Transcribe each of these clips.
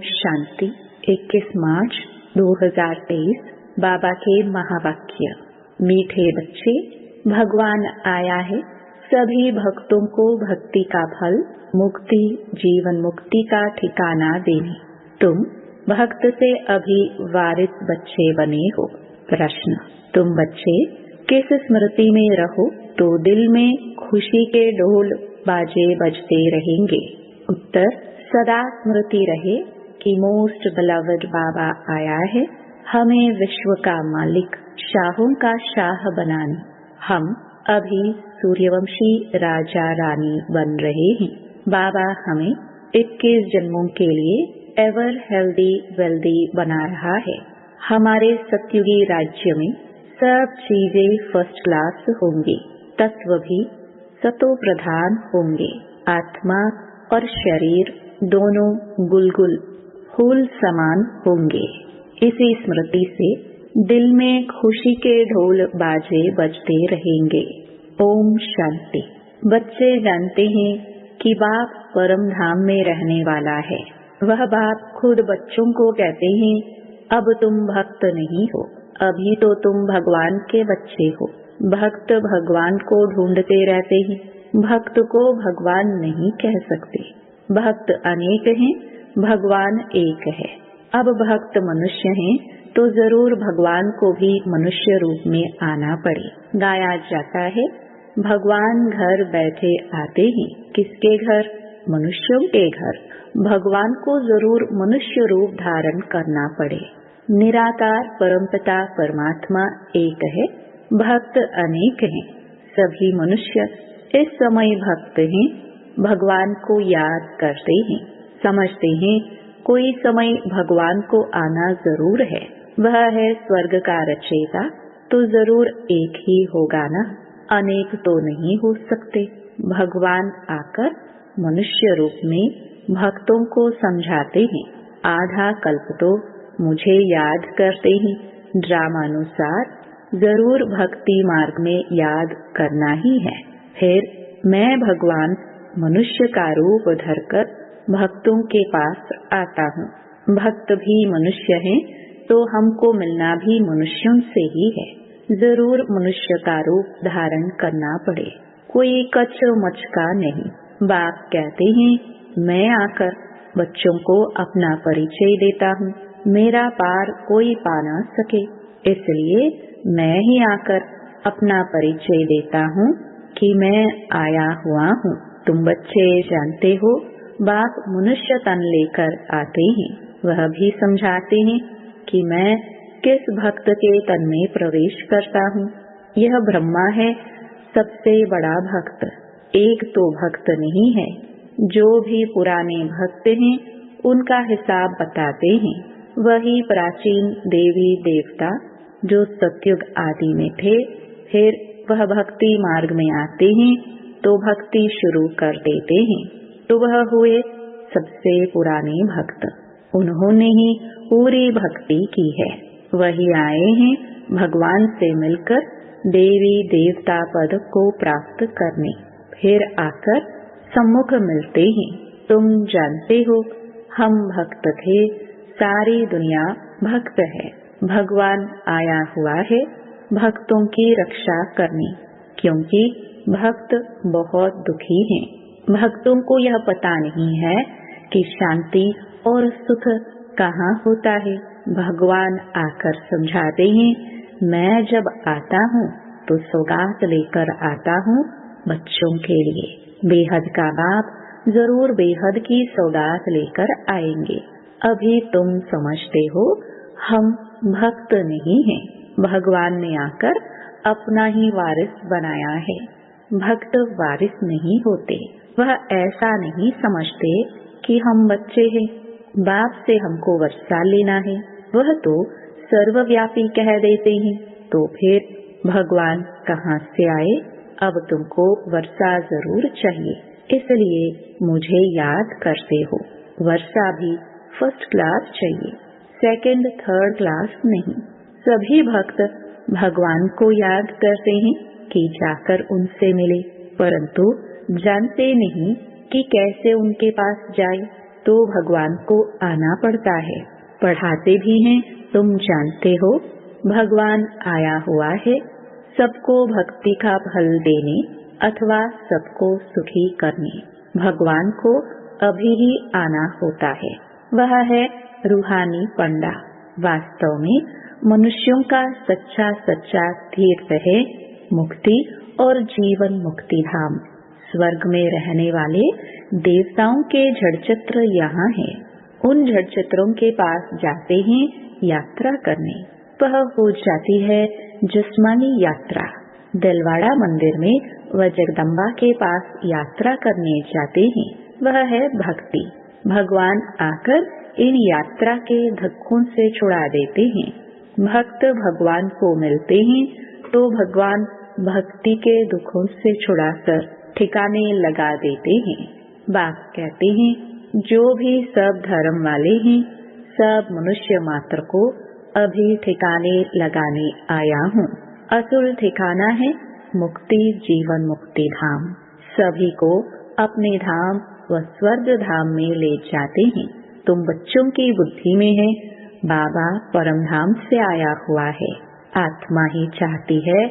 शांति। 21 मार्च 2023 बाबा के महावाक्य। मीठे बच्चे, भगवान आया है सभी भक्तों को भक्ति का फल, मुक्ति, जीवन मुक्ति का ठिकाना देने। तुम भक्त से अभी वारिस बच्चे बने हो। प्रश्न, तुम बच्चे किस स्मृति में रहो तो दिल में खुशी के ढोल बाजे बजते रहेंगे? उत्तर, सदा स्मृति रहे कि मोस्ट बिलवड बाबा आया है हमें विश्व का मालिक, शाहों का शाह बनाने। हम अभी सूर्यवंशी राजा रानी बन रहे हैं। बाबा हमें 21 जन्मों के लिए एवर हेल्दी वेल्दी बना रहा है। हमारे सतयुगी राज्य में सब चीजें फर्स्ट क्लास होंगी। तत्व भी सतो प्रधान होंगे। आत्मा और शरीर दोनों गुलगुल फूल समान होंगे। इसी स्मृति से दिल में खुशी के ढोल बाजे बजते रहेंगे। ओम शांति। बच्चे जानते हैं कि बाप परम धाम में रहने वाला है। वह बाप खुद बच्चों को कहते हैं, अब तुम भक्त नहीं हो, अभी तो तुम भगवान के बच्चे हो। भक्त भगवान को ढूंढते रहते हैं, भक्त को भगवान नहीं कह सकते। भक्त अनेक हैं, भगवान एक है। अब भक्त मनुष्य हैं तो जरूर भगवान को भी मनुष्य रूप में आना पड़े। गाया जाता है, भगवान घर बैठे आते हैं। किसके घर? मनुष्यों के घर। भगवान को जरूर मनुष्य रूप धारण करना पड़े। निराकार परमपिता परमात्मा एक है, भक्त अनेक हैं। सभी मनुष्य इस समय भक्त हैं, भगवान को याद करते हैं, समझते हैं कोई समय भगवान को आना जरूर है। वह है स्वर्ग का रचयिता, तो जरूर एक ही होगा ना, अनेक तो नहीं हो सकते। भगवान आकर मनुष्य रूप में भक्तों को समझाते हैं। आधा कल्प तो मुझे याद करते हैं। ड्रामानुसार जरूर भक्ति मार्ग में याद करना ही है। फिर मैं भगवान मनुष्य का रूप धरकर भक्तों के पास आता हूँ। भक्त भी मनुष्य हैं तो हमको मिलना भी मनुष्यों से ही है। जरूर मनुष्य का रूप धारण करना पड़े, कोई कच मच का नहीं। बाप कहते हैं, मैं आकर बच्चों को अपना परिचय देता हूँ। मेरा पार कोई पा ना सके, इसलिए मैं ही आकर अपना परिचय देता हूँ कि मैं आया हुआ हूँ। तुम बच्चे जानते हो, बाप मनुष्य तन लेकर आते हैं। वह भी समझाते हैं कि मैं किस भक्त के तन में प्रवेश करता हूँ। यह ब्रह्मा है सबसे बड़ा भक्त, एक तो भक्त नहीं है। जो भी पुराने भक्त हैं उनका हिसाब बताते हैं। वही प्राचीन देवी देवता जो सतयुग आदि में थे, फिर वह भक्ति मार्ग में आते हैं तो भक्ति शुरू कर देते हैं। तो वह हुए सबसे पुराने भक्त। उन्होंने ही पूरी भक्ति की है। वही आए हैं भगवान से मिलकर देवी देवता पद को प्राप्त करने। फिर आकर सम्मुख मिलते हैं। तुम जानते हो, हम भक्त थे, सारी दुनिया भक्त है। भगवान आया हुआ है भक्तों की रक्षा करने, क्योंकि भक्त बहुत दुखी हैं। भक्तों को यह पता नहीं है कि शांति और सुख कहाँ होता है। भगवान आकर समझाते हैं, मैं जब आता हूँ तो सौगात लेकर आता हूँ बच्चों के लिए। बेहद का बाप जरूर बेहद की सौगात लेकर आएंगे। अभी तुम समझते हो हम भक्त नहीं हैं। भगवान ने आकर अपना ही वारिस बनाया है। भक्त वारिस नहीं होते। वह ऐसा नहीं समझते कि हम बच्चे हैं, बाप से हमको वर्षा लेना है। वह तो सर्वव्यापी कह देते हैं। तो फिर भगवान कहाँ से आए? अब तुमको वर्षा जरूर चाहिए, इसलिए मुझे याद करते हो। वर्षा भी फर्स्ट क्लास चाहिए, सेकंड थर्ड क्लास नहीं। सभी भक्त भगवान को याद करते हैं कि जाकर उनसे मिले, परंतु जानते नहीं कि कैसे उनके पास जाए। तो भगवान को आना पड़ता है। पढ़ाते भी हैं, तुम जानते हो भगवान आया हुआ है सबको भक्ति का फल देने अथवा सबको सुखी करने। भगवान को अभी ही आना होता है, वह है रूहानी पंडा। वास्तव में मनुष्यों का सच्चा सच्चा तीर्थ है मुक्ति और जीवन मुक्ति धाम। स्वर्ग में रहने वाले देवताओं के झड़चित्र यहाँ हैं। उन झड़चित्रों के पास जाते हैं यात्रा करने। वह हो जाती है जिस्मानी यात्रा। दिलवाड़ा मंदिर में व जगदम्बा के पास यात्रा करने जाते हैं, वह है भक्ति। भगवान आकर इन यात्रा के धक्कों से छुड़ा देते हैं। भक्त भगवान को मिलते हैं तो भगवान भक्ति के दुखों से छुड़ाकर ठिकाने लगा देते हैं। बाप कहते हैं जो भी सब धर्म वाले हैं सब मनुष्य मात्र को अभी ठिकाने लगाने आया हूँ। असल ठिकाना है मुक्ति जीवन मुक्ति धाम। सभी को अपने धाम व स्वर्ग धाम में ले जाते हैं। तुम बच्चों की बुद्धि में है बाबा परम धाम से आया हुआ है। आत्मा ही चाहती है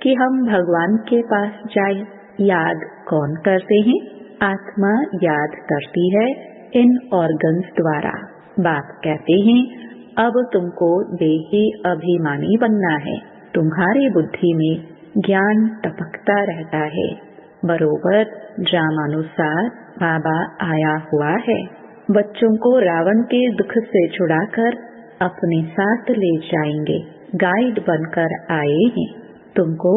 कि हम भगवान के पास जाएं। याद कौन करते हैं? आत्मा याद करती है इन ऑर्गन्स द्वारा। बाप कहते हैं अब तुमको देही अभिमानी बनना है। तुम्हारी बुद्धि में ज्ञान टपकता रहता है। बरोबर ड्रामानुसार बाबा आया हुआ है। बच्चों को रावण के दुख से छुड़ाकर अपने साथ ले जाएंगे। गाइड बनकर आए हैं। तुमको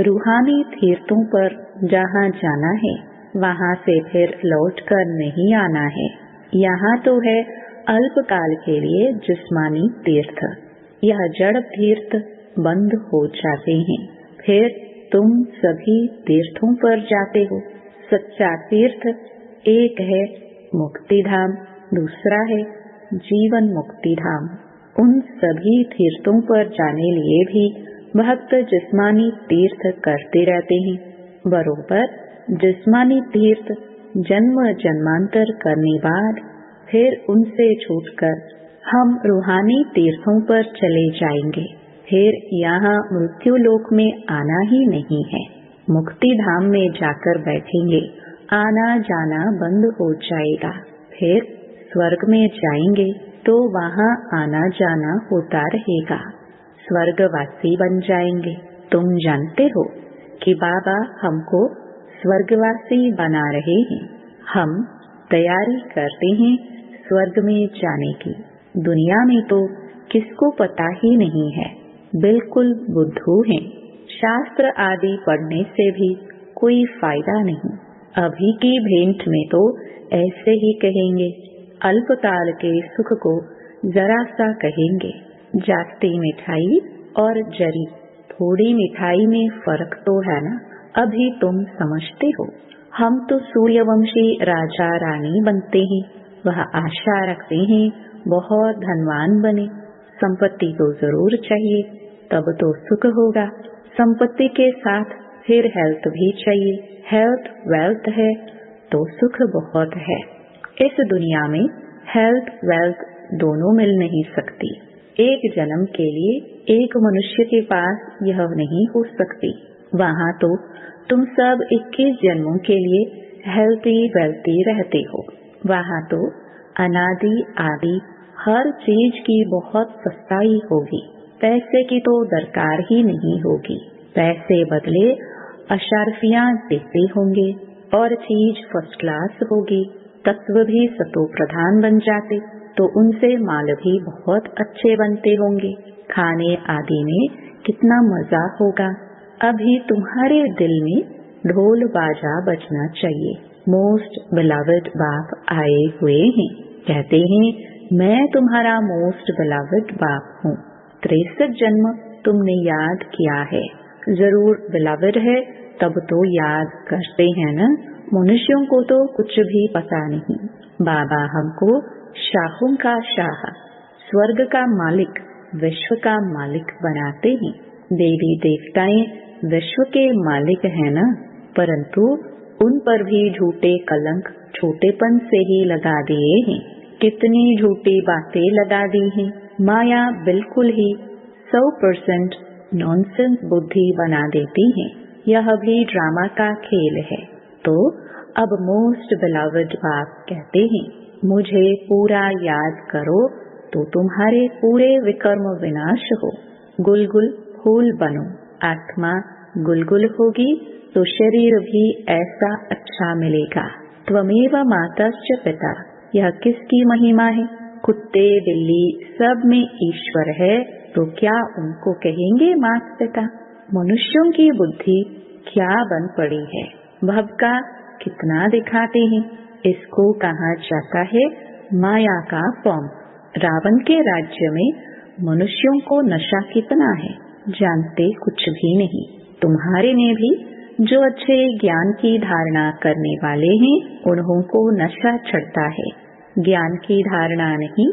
रूहानी तीर्थों पर जहाँ जाना है वहाँ से फिर लौट कर नहीं आना है। यहाँ तो है अल्पकाल के लिए जिस्मानी तीर्थ। यह जड़ तीर्थ बंद हो जाते हैं, फिर तुम सभी तीर्थों पर जाते हो। सच्चा तीर्थ एक है मुक्ति धाम, दूसरा है जीवन मुक्ति धाम। उन सभी तीर्थों पर जाने लिए भी भक्त जिस्मानी तीर्थ करते रहते हैं। बरोबर जिस्मानी तीर्थ जन्म जन्मांतर करने बाद फिर उनसे छूटकर हम रूहानी तीर्थों पर चले जाएंगे। फिर यहाँ मृत्यु लोक में आना ही नहीं है। मुक्ति धाम में जाकर बैठेंगे, आना जाना बंद हो जाएगा। फिर स्वर्ग में जाएंगे तो वहाँ आना जाना होता रहेगा। स्वर्गवासी बन जाएंगे। तुम जानते हो कि बाबा हमको स्वर्गवासी बना रहे हैं। हम तैयारी करते हैं स्वर्ग में जाने की। दुनिया में तो किसको पता ही नहीं है, बिल्कुल बुद्धू हैं। शास्त्र आदि पढ़ने से भी कोई फायदा नहीं। अभी की भेंट में तो ऐसे ही कहेंगे, अल्पकाल के सुख को जरा सा कहेंगे। जाती मिठाई और जरी थोड़ी मिठाई में फर्क तो है ना। अभी तुम समझते हो हम तो सूर्यवंशी राजा रानी बनते हैं। वह आशा रखते हैं बहुत धनवान बने। संपत्ति तो जरूर चाहिए, तब तो सुख होगा। संपत्ति के साथ फिर हेल्थ भी चाहिए। हेल्थ वेल्थ है तो सुख बहुत है। इस दुनिया में हेल्थ वेल्थ दोनों मिल नहीं सकती। एक जन्म के लिए एक मनुष्य के पास यह नहीं हो सकती। वहाँ तो तुम सब 21 जन्मों के लिए हेल्थी वेल्थी रहते हो। वहाँ तो अनादि आदि हर चीज की बहुत सस्ताई होगी। पैसे की तो दरकार ही नहीं होगी। पैसे बदले अशारफियाँ देते होंगे और चीज फर्स्ट क्लास होगी। तत्व भी सतो प्रधान बन जाते तो उनसे माल भी बहुत अच्छे बनते होंगे। खाने आदि में कितना मजा होगा। अभी तुम्हारे दिल में ढोल बाजा बजना चाहिए। मोस्ट बिलवड बाप आए हुए हैं। कहते हैं मैं तुम्हारा मोस्ट बिलवड बाप हूँ। 63 जन्म तुमने याद किया है। जरूर बिलवड है तब तो याद करते हैं न। मनुष्यों को तो कुछ भी पता नहीं। बाबा हमको शाहों का शाह, स्वर्ग का मालिक, विश्व का मालिक बनाते हैं। देवी देवताएं विश्व के मालिक हैं न, परंतु उन पर भी झूठे कलंक छोटेपन से ही लगा दिए हैं। कितनी झूठी बातें लगा दी हैं। माया बिल्कुल ही 100% नॉनसेंस बुद्धि बना देती है। यह भी ड्रामा का खेल है। तो अब मोस्ट बिलवड बाप कहते हैं, मुझे पूरा याद करो तो तुम्हारे पूरे विकर्म विनाश हो। गुलगुल फूल बनो। आत्मा गुलगुल होगी तो शरीर भी ऐसा अच्छा मिलेगा। त्वमेव मातश्च पिता। यह किसकी महिमा है? कुत्ते बिल्ली सब में ईश्वर है तो क्या उनको कहेंगे माता पिता? मनुष्यों की बुद्धि क्या बन पड़ी है। भव का कितना दिखाते हैं। इसको कहा जाता है माया का फॉर्म। रावण के राज्य में मनुष्यों को नशा कितना है जानते कुछ भी नहीं। तुम्हारे में भी जो अच्छे ज्ञान की धारणा करने वाले हैं उन्हों को नशा चढ़ता है। ज्ञान की धारणा नहीं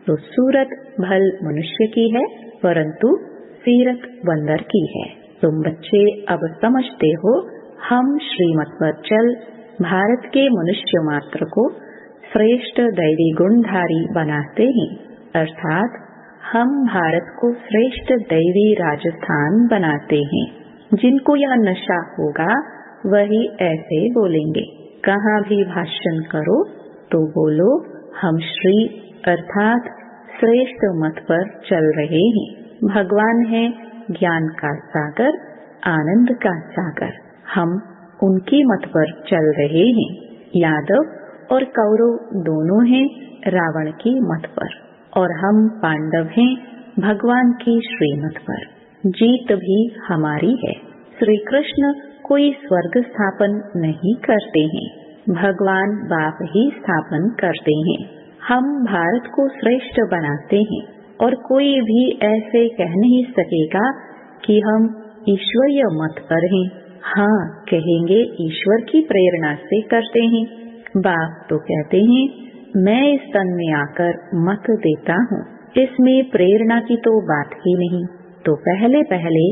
तो सूरत भल मनुष्य की है परंतु सीरत बंदर की है। तुम बच्चे अब समझते हो हम श्रीमत पर चल भारत के मनुष्य मात्र को श्रेष्ठ दैवी गुणधारी बनाते हैं। अर्थात हम भारत को श्रेष्ठ दैवी राजस्थान बनाते हैं। जिनको यह नशा होगा वही ऐसे बोलेंगे। कहाँ भी भाषण करो तो बोलो हम श्री अर्थात श्रेष्ठ मत पर चल रहे हैं। भगवान है ज्ञान का सागर, आनंद का सागर। हम उनकी मत पर चल रहे हैं। यादव और कौरव दोनों हैं रावण की मत पर और हम पांडव हैं भगवान की श्रीमत पर। जीत भी हमारी है। श्री कृष्ण कोई स्वर्ग स्थापन नहीं करते हैं, भगवान बाप ही स्थापन करते हैं। हम भारत को श्रेष्ठ बनाते हैं और कोई भी ऐसे कह नहीं सकेगा कि हम ईश्वरीय मत पर हैं। हाँ कहेंगे ईश्वर की प्रेरणा से करते हैं। बाप तो कहते हैं मैं इस तन में आकर मत देता हूँ, इसमें प्रेरणा की तो बात ही नहीं। तो पहले पहले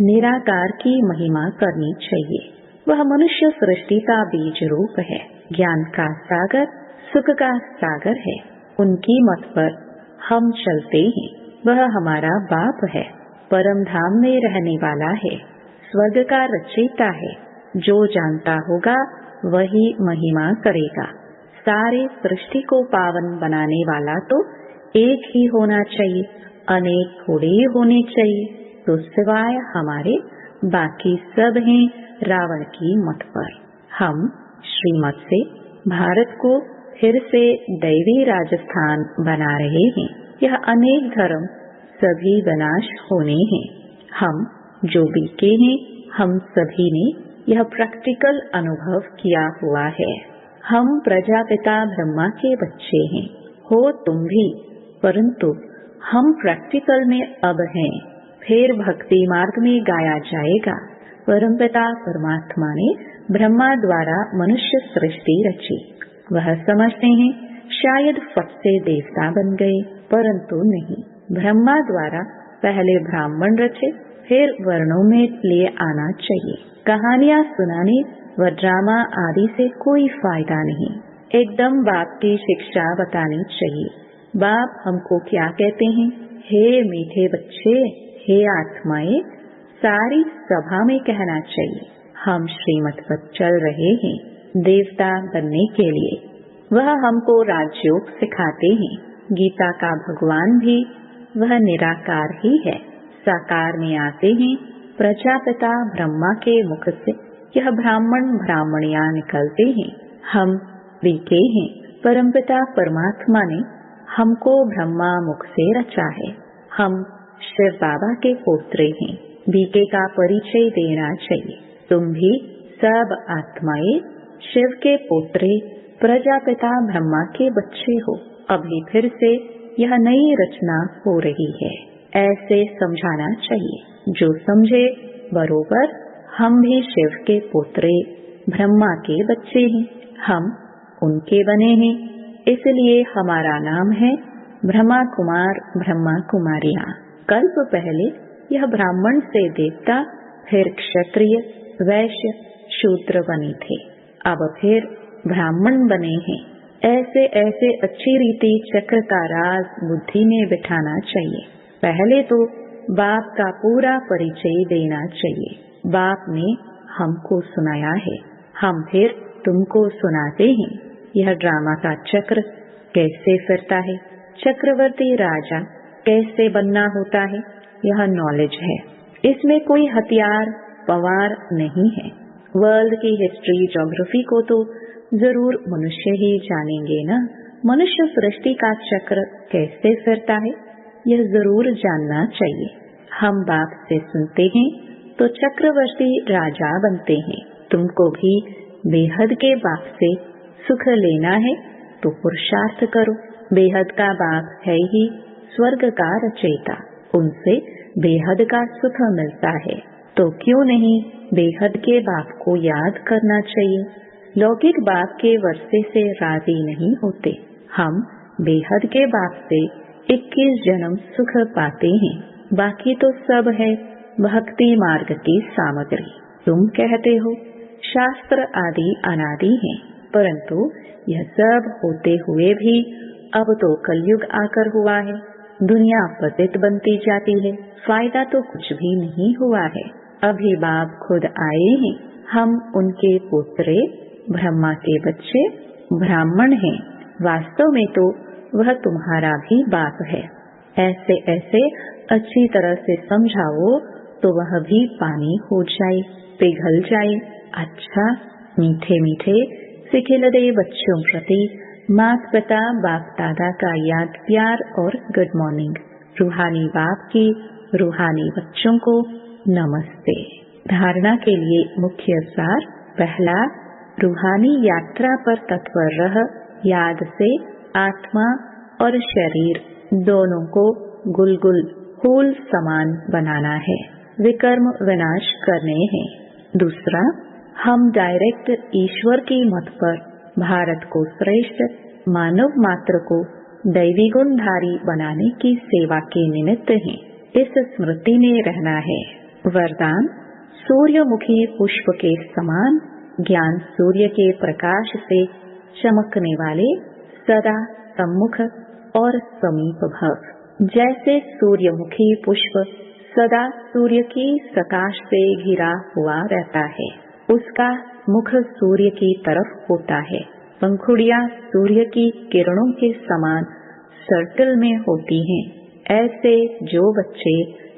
निराकार की महिमा करनी चाहिए। वह मनुष्य सृष्टि का बीज रूप है, ज्ञान का सागर, सुख का सागर है। उनकी मत पर हम चलते हैं। वह हमारा बाप है, परम धाम में रहने वाला है, स्वर्ग का रचयिता है। जो जानता होगा वही महिमा करेगा। सारे सृष्टि को पावन बनाने वाला तो एक ही होना चाहिए, अनेक थोड़े ही होने चाहिए। तो सिवाय हमारे बाकी सब हैं रावण की मत पर। हम श्रीमत से भारत को फिर से दैवी राजस्थान बना रहे हैं। यह अनेक धर्म सभी विनाश होने हैं। हम जो बीके हैं हम सभी ने यह प्रैक्टिकल अनुभव किया हुआ है। हम प्रजापिता ब्रह्मा के बच्चे हैं, हो तुम भी, परंतु हम प्रैक्टिकल में अब हैं। फिर भक्ति मार्ग में गाया जाएगा। परमपिता परमात्मा ने ब्रह्मा द्वारा मनुष्य सृष्टि रची। वह समझते हैं शायद फट से देवता बन गए, परंतु नहीं। ब्रह्मा द्वारा पहले ब्राह्मण रचे, फिर वर्णों में लिए आना चाहिए। कहानियाँ सुनाने व ड्रामा आदि से कोई फायदा नहीं। एकदम बाप की शिक्षा बतानी चाहिए। बाप हमको क्या कहते हैं? हे मीठे बच्चे, हे आत्माएं, सारी सभा में कहना चाहिए हम श्रीमत पर चल रहे हैं देवता बनने के लिए। वह हमको राजयोग सिखाते हैं। गीता का भगवान भी वह निराकार ही है, साकार में आते हैं। प्रजापिता ब्रह्मा के मुख से यह ब्राह्मण ब्राह्मणियां निकलते हैं। हम बीके हैं। परमपिता परमात्मा ने हमको ब्रह्मा मुख से रचा है। हम शिव बाबा के पोत्रे हैं। बीके का परिचय देना चाहिए। तुम भी सब आत्माएं शिव के पोत्रे प्रजापिता ब्रह्मा के बच्चे हो। अभी फिर से यह नई रचना हो रही है, ऐसे समझाना चाहिए। जो समझे बरोबर हम भी शिव के पोत्रे ब्रह्मा के बच्चे हैं। हम उनके बने हैं, इसलिए हमारा नाम है ब्रह्मा कुमार ब्रह्मा कुमारियां। कल्प पहले यह ब्राह्मण से देवता, फिर क्षत्रिय, वैश्य, शूद्र बने थे। अब फिर ब्राह्मण बने हैं। ऐसे ऐसे अच्छी रीति चक्र का राज बुद्धि में बिठाना चाहिए। पहले तो बाप का पूरा परिचय देना चाहिए। बाप ने हमको सुनाया है, हम फिर तुमको सुनाते हैं। यह ड्रामा का चक्र कैसे फिरता है, चक्रवर्ती राजा कैसे बनना होता है, यह नॉलेज है। इसमें कोई हथियार पवार नहीं है। वर्ल्ड की हिस्ट्री ज्योग्राफी को तो जरूर मनुष्य ही जानेंगे ना। मनुष्य सृष्टि का चक्र कैसे फिरता है, यह जरूर जानना चाहिए। हम बाप से सुनते हैं तो चक्रवर्ती राजा बनते हैं। तुमको भी बेहद के बाप से सुख लेना है तो पुरुषार्थ करो। बेहद का बाप है ही स्वर्ग का रचयिता, उनसे बेहद का सुख मिलता है, तो क्यों नहीं बेहद के बाप को याद करना चाहिए। लौकिक बाप के वर्षे से राजी नहीं होते। हम बेहद के बाप से 21 जन्म सुख पाते हैं। बाकी तो सब है भक्ति मार्ग की सामग्री। तुम कहते हो शास्त्र आदि अनादि हैं, परंतु यह सब होते हुए भी अब तो कलयुग आकर हुआ है। दुनिया पतित बनती जाती है, फायदा तो कुछ भी नहीं हुआ है। अभी बाप खुद आए हैं, हम उनके पुत्र, ब्रह्मा के बच्चे, ब्राह्मण हैं। वास्तव में तो वह तुम्हारा भी बाप है। ऐसे ऐसे अच्छी तरह से समझाओ तो वह भी पानी हो जाए, पिघल जाए। अच्छा, मीठे मीठे सिखिलदे बच्चों प्रति माता पिता बाप दादा का याद प्यार और गुड मॉर्निंग। रूहानी बाप की रूहानी बच्चों को नमस्ते। धारणा के लिए मुख्य सार। पहला, रूहानी यात्रा पर तत्पर रह याद से आत्मा और शरीर दोनों को गुलगुल फूल समान बनाना है, विकर्म विनाश करने हैं। दूसरा, हम डायरेक्ट ईश्वर की मत पर भारत को श्रेष्ठ मानव मात्र को दैवी गुणधारी बनाने की सेवा के निमित्त हैं। इस स्मृति में रहना है। वरदान, सूर्यमुखी पुष्प के समान ज्ञान सूर्य के प्रकाश से चमकने वाले सदा सम्मुख और समीप भव। जैसे सूर्यमुखी पुष्प सदा सूर्य की प्रकाश से घिरा हुआ रहता है, उसका मुख सूर्य की तरफ होता है। पंखुड़ियां सूर्य की किरणों के समान सर्कल में होती हैं। ऐसे जो बच्चे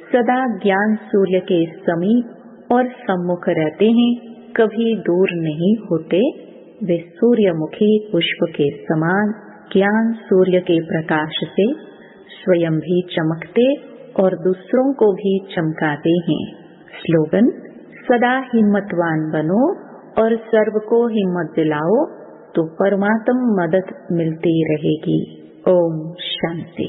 सदा ज्ञान सूर्य के समीप और सम्मुख रहते हैं, कभी दूर नहीं होते। वे सूर्यमुखी पुष्प के समान ज्ञान सूर्य के प्रकाश से स्वयं भी चमकते और दूसरों को भी चमकाते हैं। स्लोगन, सदा हिम्मतवान बनो और सर्व को हिम्मत दिलाओ तो परमात्म मदद मिलती रहेगी। ओम शांति।